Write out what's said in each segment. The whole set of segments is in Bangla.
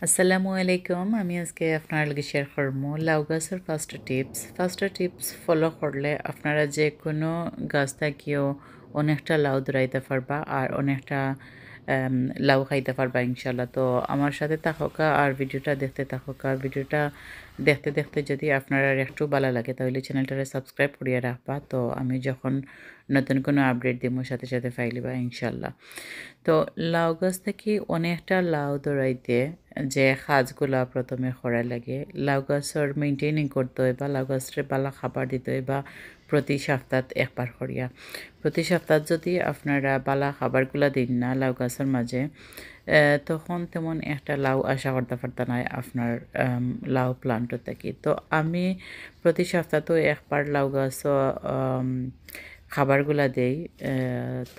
আসসালামু আলাইকুম। আমি আজকে আপনার লগে শেয়ার করবো লাউ গাছের ফার্স্ট টিপস ফলো করলে আপনারা যে কোনো গাছ থাকিও অনেকটা লাউ ধরাইতে পারবা আর অনেকটা লাউ খাইতে পারবা ইনশাল্লাহ। তো আমার সাথে থাকা আর ভিডিওটা দেখতে থাকা আর ভিডিওটা দেখতে দেখতে যদি আপনার একটু ভালো লাগে তাহলে চ্যানেলটারে সাবস্ক্রাইব করিয়া রাখবা। তো আমি যখন নতুন কোনো আপডেট দিব সাথে সাথে পাইলিবা ইনশাল্লাহ। তো লাউ গাছ থেকে অনেকটা লাউ ধরাইতে যে কাজগুলা প্রথমে করা লাগে, লাউ গাছের মেনটেনিং করতে হয় বা লাউ গাছের পালা খাবার দিতে হয় বা প্রতি সপ্তাহ একবার করিয়া। প্রতি সপ্তাহ যদি আপনারা বালা খাবারগুলা দিন না লাউ গাছের মাঝে, তখন তেমন একটা লাউ আশা করতে পারত না আপনার লাউ প্লান্ট থেকে। তো আমি প্রতি সপ্তাহ তো একবার লাউ গাছ খাবারগুলা দেই,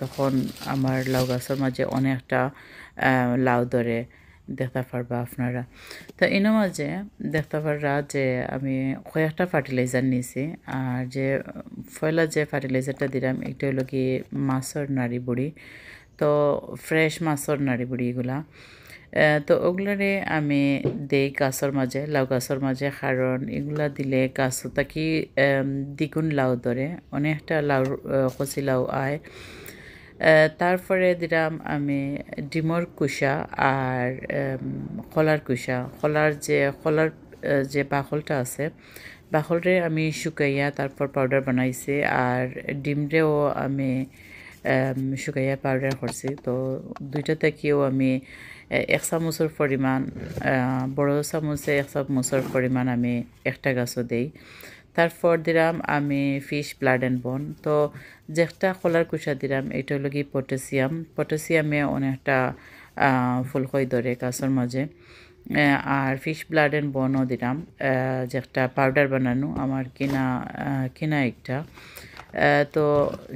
তখন আমার লাউ গাছের মাঝে অনেকটা লাউ ধরে দেখতে পারবা আপনারা। তো এর মাঝে দেখতে পাররা যে আমি কয়েকটা ফার্টিলাইজার নিয়েছি। আর যে পয়লা যে ফার্টিলাইজারটা দিলাম এটা হলো কি মাছের নাড়ি বুড়ি, তো ফ্রেশ মাছের নাড়ি বুড়ি এগুলা। তো ওগুলারে আমি দেই গাছের মাঝে, লাউ গাছের মাঝে, কারণ এগুলা দিলে গাছ থাকি দ্বিগুণ লাউ ধরে, অনেকটা লাউ কচি লাউ আয়। তারপরে দিলাম আমি ডিমর কুসা আর কলার কুসা। কলার যে বাকলটা আছে, বাকলরে আমি শুকাইয়া তারপর পাউডার বানাইছি। আর ডিমরেও আমি শুকাইয়া পাউডার করছি। তো দুইটা থেকেও আমি এক চামচের পরিমাণ, বড় চামচে এক চামচের পরিমাণ আমি একটা গাছও দেই। তারপর দিলাম আমি ফিশ ব্লাড অ্যান্ড বোন। তো যেটা কলার কুসা দিলাম এটা হলো কি পটাশিয়ামে অনেকটা ফুলকই ধরে গাছের মাঝে। আর ফিশ ব্লাড অ্যান্ড বোনও দিলাম, যেটা পাউডার বানানো আমার কিনা একটা। তো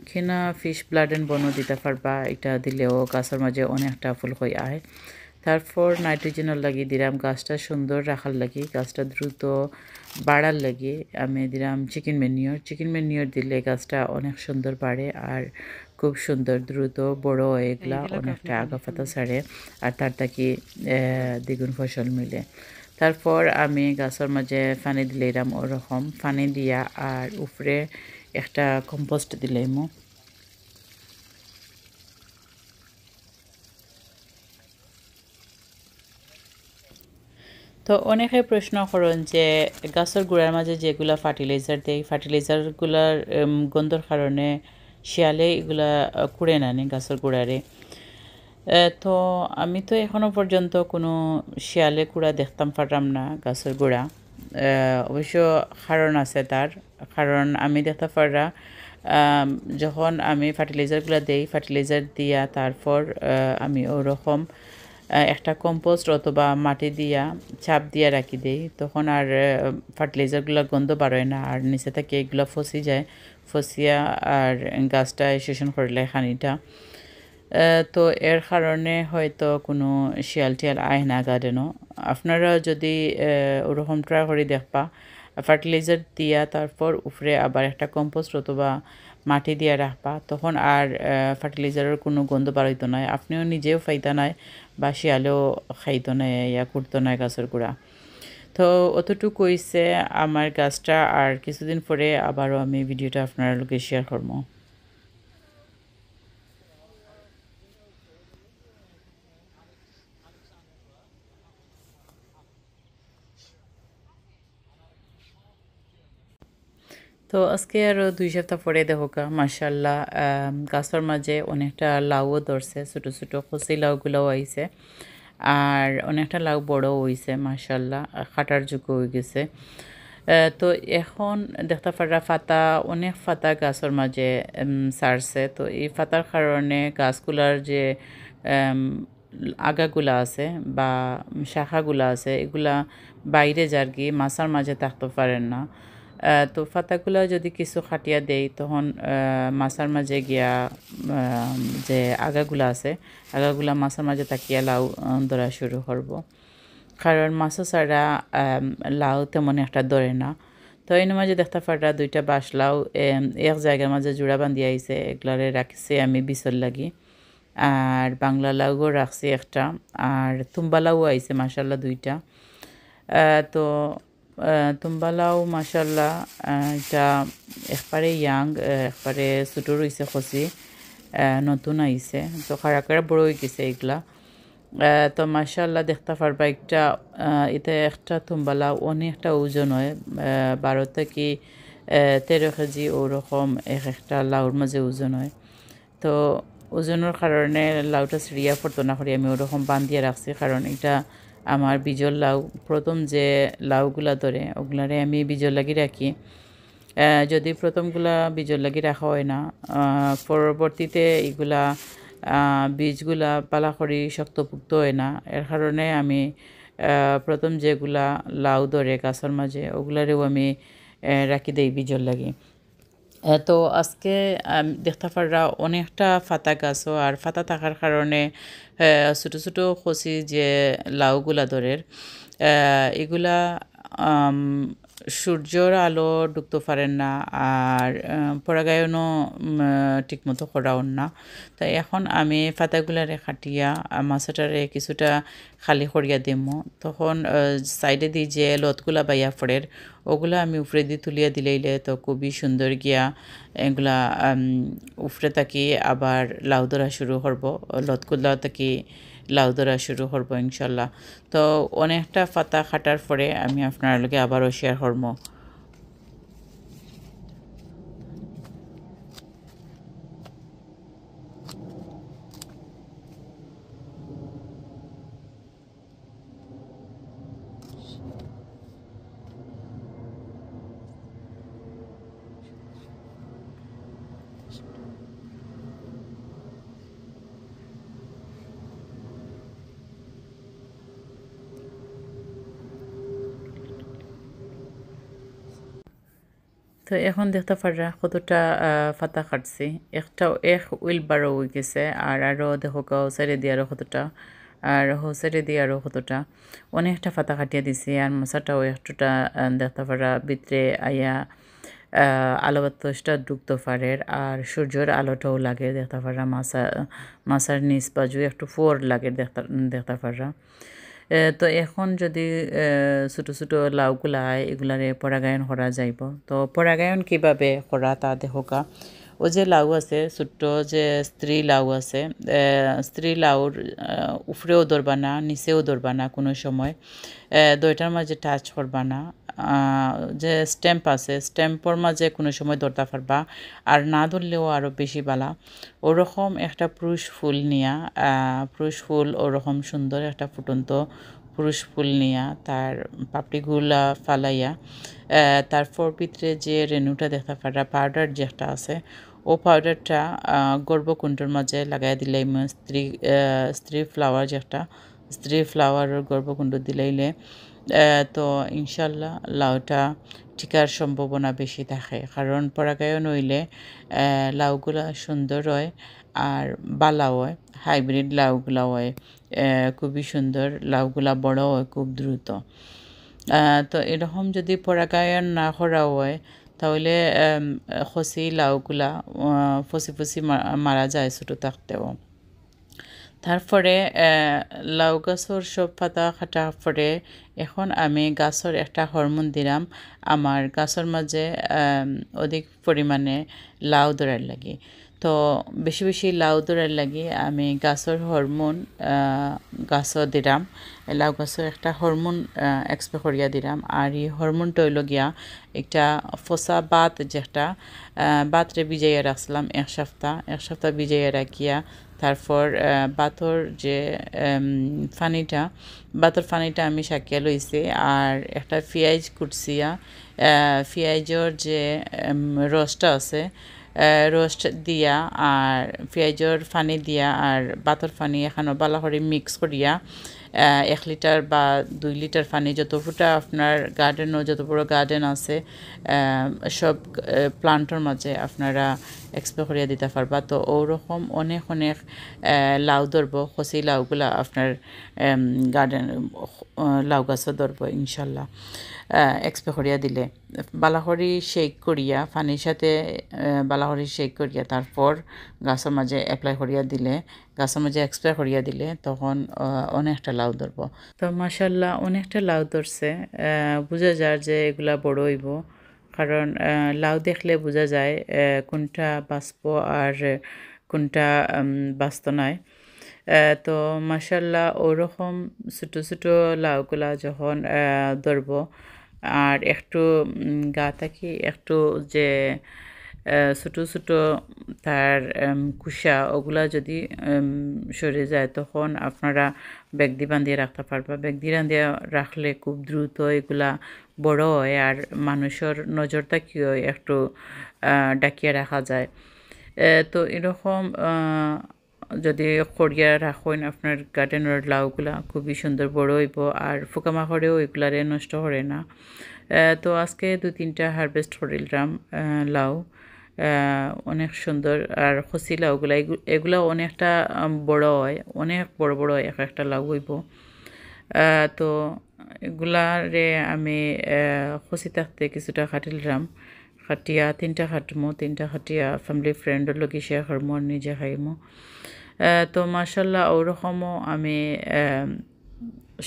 কিনা ফিশ ব্লাড অ্যান্ড বোনও দিতে পারবা, এটা দিলেও গাছের মাঝে অনেকটা ফুলকই আয়। তারপর নাইট্রোজেনের লাগি দিলাম গাছটা সুন্দর রাখার লাগি, গাছটা দ্রুত বাড়ার লাগি আমি দিলাম চিকেন ম্যানিওর দিলে গাছটা অনেক সুন্দর বাড়ে আর খুব সুন্দর দ্রুত বড় হয়ে এগুলা অনেকটা আগা পাতা ছাড়ে আর তার থাকি দ্বিগুণ ফসল মিলে। তারপর আমি গাছের মাঝে পানি দিলাম ওরকম পানি দিয়া আর উপরে একটা কম্পোস্ট দিলাম। তো অনেকে প্রশ্ন করেন যে গাছের গোড়ার মাঝে যেগুলা ফার্টিলাইজার দেয়, ফার্টিলাইজারগুলার গন্ধর কারণে শিয়ালে এগুলা কুড়ে নানে গাছের গোড়ারে। তো আমি তো এখনো পর্যন্ত কোনো শিয়ালে কুড়া দেখতাম পারলাম না গাছের গোড়া। অবশ্য কারণ আছে তার, কারণ আমি দেখতে পাররা যখন আমি ফার্টিলাইজারগুলো দেই, ফার্টিলাইজার দিয়া তারপর আমি ওরকম একটা কম্পোস্ট অথবা মাটি দিয়া চাপ দিয়া রাখি দেই, তখন আর ফার্টিলাইজারগুলো গন্ধ বাড়ায় না আর নিচে থেকে এগুলো ফসি যায়, ফসিয়া আর গাছটা শোষণ করলে খানিটা। তো এর কারণে হয়তো কোনো শিয়াল টিয়াল আয় না গার্ডেনও। আপনারা যদি ওরকম ট্রাই করে দেখবা, ফার্টিলাইজার দিয়া তারপর উপরে আবার একটা কম্পোস্ট অথবা মাটি দিয়া রাখবা, তখন আর ফার্টিলাইজারের কোনো গন্ধ বাড়াইতো নয়, আপনিও নিজেও খাইতে নাই বা শিয়ালেও খাইতো নাই, করতো না গাছের গোড়া। তো অতটুকু হইছে আমার গাছটা, আর কিছুদিন পরে আবারও আমি ভিডিওটা আপনার লোকে শেয়ার করবো। তো আজকে আরও 2 সপ্তাহ পরে দেখোকা মাশাল্লাহ গাছের মাঝে অনেকটা লাউও ধরছে, ছোটো ছোটো কচি লাউগুলোও আইছে আর অনেকটা লাউ বড়ও হয়েছে মাশাল্লাহ, কাটার যোগ্য হয়ে গেছে। তো এখন দেখতে পারা অনেক পাতা গাছের মাঝে ছাড়ছে। তো এই পাতার কারণে গাছগুলার যে আম, আগাগুলা আছে বা শাখাগুলা আছে এগুলা বাইরে যার কি মাছার মাঝে থাকতে পারেন না। তো পাতাগুলো যদি কিছু খাটিয়া দেই তখন মাছার মাঝে গিয়া যে আগাগুলা আছে আগাগুলা মাছার মাঝে তাকিয়া লাউ ধরা শুরু করব, কারণ মাছও ছাড়া লাউ তেমন একটা ধরে না। তো এর মাঝে দেখতে পারা 2টা বাঁশ লাউ এক জায়গার মাঝে জোড়া বান্ধি আইছে, এগুলারে রাখছি আমি বিচর লাগি। আর বাংলা লাউও রাখছি একটা, আর তুম্বা লাউ আইছে মাশাল্লাহ 2টা। তো তুম্বা লাউ মাশাল্লাহ এটা একবারে ইয়াং, একবারে ছোটো রয়েছে খসি, নতুন আইছে, তো খারাকারা বড় হয়ে গেছে এগুলা। তো মাশাল্লাহ দেখতে পারবা একটা, এটা একটা তুম্বা লাউ অনেকটা ওজন হয়, 12 থেকে 13 কেজি ওরকম একটা লাউর মাঝে ওজন হয়। তো ওজনের কারণে লাউটা ছিঁড়িয়া পড়তো না করে আমি ওরকম বান্ধিয়ে রাখছি, কারণ এটা আমার বীজর লাউ। প্রথম যে লাউগুলা ধরে ওগুলারে আমি বীজর লাগি রাখি, যদি প্রথমগুলা বীজর লাগি রাখা হয় না, পরবর্তীতে এগুলা বীজগুলা পালা করি শক্তপুক্ত হয় না। এর কারণে আমি প্রথম যেগুলা লাউ ধরে গাছের মাঝে ওগুলারেও আমি রাখি দেই বীজর লাগি। তো আজকে দেখতে পাররা অনেকটা ফাতা গাছও, আর ফাতা থাকার কারণে ছোটো ছোটো কচি যে লাউগুলা ধরের এগুলা সূর্যর আলো ঢুকতে পারেন না, আর পরাগায়নও ঠিকমতো করাও না। তাই এখন আমি পাতাগুলারে কাটিয়া মাছটারে কিছুটা খালি করিয়া দিমো, তখন সাইডে দিয়ে যে লতগুলা বাইয়া ফড়ের ওগুলা আমি উপরে দিয়ে তুলিয়া দিলেইলে তো খুবই সুন্দর গিয়া এগুলা উপরে থাকি আবার লাউ ধরা শুরু করব, লতগুলা থাকি লাউ ধরা শুরু করবো ইনশাল্লাহ। তো অনেকটা পাতা কাটার পরে আমি আপনার লগে আবারও শেয়ার করবো। তো এখন দেখতে পাররা কতটা পাতা কাটছি, এক উইল বারো হয়ে গেছে, আর আরও দেখো সাইডে দিয়ে আরও কতটা, আর সাইডে দিয়ে আরও কতটা, অনেকটা পাতা কাটিয়ে দিছি। আর মশাটাও একটুটা দেখতে পারা ভিতরে আইয়া আলো বাতাসটা ঢুকতে পারে, আর সূর্যের আলোটাও লাগে দেখতে পারা, মাছার নিচ বাজু একটু ফোর লাগে দেখতে পারা। তো এখন যদি ছোটো ছোটো লাউগুলা এগুলারে পরাগায়ন করা যাইব, তো পরাগায়ন কিভাবে করা তা দেখোকা। ও যে লাউ আছে ছোট্ট যে স্ত্রী লাউ আছে, স্ত্রী লাউর উপরেও ধরবা না নিচেও ধরবা না কোনো সময়, দুইটার মাঝে টাচ করবা না। যে স্ট্যাম্প আছে স্ট্যাম্পর মাঝে কোনো সময় ধরতে পারবা, আর না ধরলেও আরও বেশি বালা। ওরকম একটা পুরুষ ফুল নিয়া, পুরুষ ফুল ওরকম সুন্দর একটা ফুটন্ত পুরুষ ফুল নিয়া তার পাপড়িগুলা ফালাইয়া তারপর ভিতরে যে রেণুটা দেখতে পারা পাউডার যেটা আছে ও পাউডারটা গর্ভকুণ্ডের মাঝে লাগাই দিলে স্ত্রী ফ্লাওয়ার যেটা স্ত্রী ফ্লাওয়ারের গর্ভকুণ্ড দিলাইলে তো ইনশাল্লাহ লাউটা টিকার সম্ভাবনা বেশি থাকে, কারণ পরাগায়ন হইলে লাউগুলা সুন্দর হয় আর বালা হয়, হাইব্রিড লাউগুলা হয় খুবই সুন্দর, লাউগুলা বড় হয় খুব দ্রুত। তো এরকম যদি পরাগায়ন না করা হয় তাহলে খসি লাউগুলা ফসি ফসি মারা যায় ছোটো থাকতেও। তারপরে লাউ গাছর সব পাতা কাটা পরে এখন আমি গাছর একটা হরমোন দিলাম আমার গাছর মাঝে অধিক পরিমাণে লাউ ধরার লাগে। তো বেশি বেশি লাউ ধরার লাগে আমি গাছর হরমোন গাছও দিলাম, লাউ গাছর একটা হরমোন এক্সপ্রে করিয়া দিলাম। আর এই হরমোনটা হইল গিয়া একটা ফসা বাত যেটা বাতরে ভিজাইয়া রাখছিলাম এক সপ্তাহ ভিজাইয়া রাখিয়া তারপর বাতর যে বাতর ফানিটা আমি শাকিয়া লইছি, আর একটা পেঁয়াজ কুটছিয়া পেঁয়াজর যে রসটা আছে রোস্ট দিয়া আর পেঁয়াজর ফানি দিয়া আর বাতর ফানি এখানে বালা করে মিক্স করিয়া 1 লিটার বা 2 লিটার পানি যত ফুটা আপনার গার্ডেনও যত বড় গার্ডেন আছে সব প্লান্টের মাঝে আপনারা এক্সপ্রে করিয়া দিতে পারবা। তো ওরকম অনেক অনেক লাউ ধরবো, খসি লাউগুলা আপনার গার্ডেন লাউ গাছও ধরবো ইনশাল্লাহ এক্সপ্রে করিয়া দিলে। বালাহরি শেক করিয়া পানির সাথে বালাহরি শেক করিয়া তারপর গাছের মাঝে অ্যাপ্লাই করিয়া দিলে গাছের মাঝে এক্সপ্রে করিয়া দিলে তখন অনেকটা লাউ ধরব। তো মাশাল্লাহ অনেকটা লাউ ধরছে, বোঝা যায় যে এগুলা বড় হইব, কারণ লাউ দেখলে বোঝা যায় কোনটা বাঁচব আর কোনটা বাঁচত নাই। তো মাশাল্লাহ ওরকম ছোটো ছোটো লাউগুলা যখন ধরব আর একটু গা থাকি একটু যে ছোটো ছোটো তার কুসা ওগুলা যদি সরে যায় তখন আপনারা ব্যাগ দিয়ে বান্ধিয়ে রাখতে পারবা। ব্যাগ দিয়ে বান্ধিয়ে রাখলে খুব দ্রুত এগুলা বড় হয় আর মানুষের নজর তাকিয়েও একটু ডাকিয়ে রাখা যায়। তো এরকম যদি করিয়া রাখেন আপনার গার্ডেনের লাউগুলা খুবই সুন্দর বড় হইব আর পোকামাকড়েও এগুলারে নষ্ট করে না। তো আজকে 2-3টা হারভেস্ট করিলাম লাউ, অনেক সুন্দর। আর কচি লাউগুলা এগুলা অনেকটা বড় হয়, অনেক বড় বড় এক একটা লাউ হইব। তো এগুলারে আমি কচি থাকতে কিছুটা কাটিলাম, খাটিয়া 3টা কাটমো, 3টা খাটিয়া ফ্যামিলি ফ্রেন্ডের লগে শেয়ার করমো আর নিজে খাইমো। তো মাশাল্লাহ ওরকমও আমি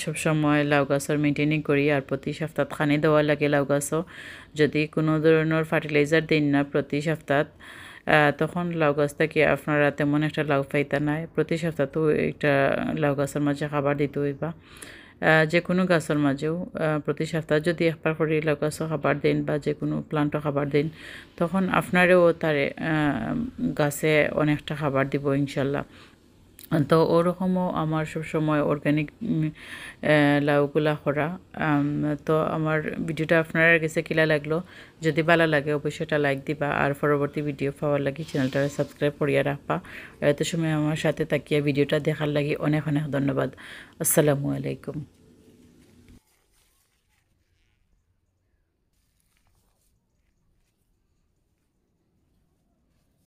সবসময় লাউ গাছের মেনটেনিং করি আর প্রতি সপ্তাহ খানি দেওয়া লাগে লাউ গাছও। যদি কোনো ধরনের ফার্টিলাইজার দিন না প্রতি সপ্তাহ তখন লাউ গাছ থেকে আপনারা তেমন একটা লাউ পাইতা নাই। প্রতি সপ্তাহ তো একটা লাউ গাছের মাঝে খাবার দিতে হইবা। যে কোনো গাছের মাঝেও প্রতি সপ্তাহ যদি একবার করে লাউ গাছও খাবার দিন বা যে কোনো প্লান্টও খাবার দিন তখন আপনারও তারে গাছে অনেকটা খাবার দিব ইনশাল্লাহ। তো ওরকমও আমার সবসময় অর্গ্যানিক লাউগুলা করা। তো আমার ভিডিওটা আপনার কাছে কিলা লাগলো, যদি ভালো লাগে অবশ্যই একটা লাইক দিবা আর পরবর্তী ভিডিও পাওয়ার লাগি চ্যানেলটা সাবস্ক্রাইব করিয়া রাখবা। এত সময় আমার সাথে তাকিয়া ভিডিওটা দেখার লাগি অনেক অনেক ধন্যবাদ। আসসালামু আলাইকুম।